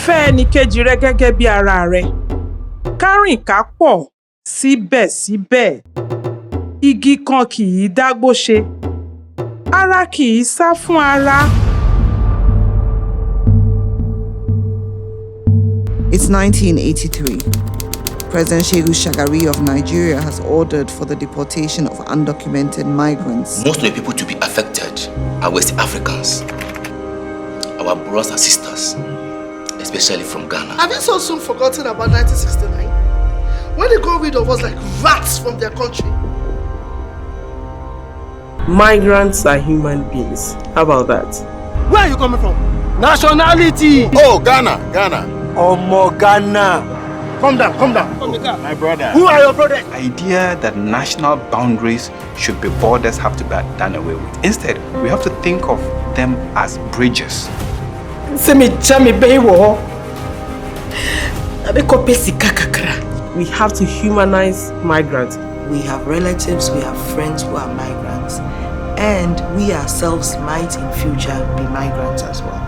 Fẹ́ ẹnìkejì rẹ gẹ́gẹ́ bí ara rẹ. Kárìn ká pọ̀ síbẹ̀síbẹ̀. Igi kan kì í dágbó ṣe. Ara kì í sá fún ara. It's 1983. President Shehu Shagari of Nigeria has ordered for the deportation of undocumented migrants. Most of the people to be affected are West Africans, our brothers and sisters, especially from Ghana. Have you so soon forgotten about 1969? When they got rid of us like rats from their country? Migrants are human beings. How about that? Where are you coming from? Nationality! Oh, Ghana. Omo Ghana. Calm down. My brother. Who are your brothers? The idea that national boundaries should be borders have to be done away with. Instead, we have to think of them as bridges. We have to humanize migrants. We have relatives, we have friends who are migrants, and we ourselves might in future be migrants as well.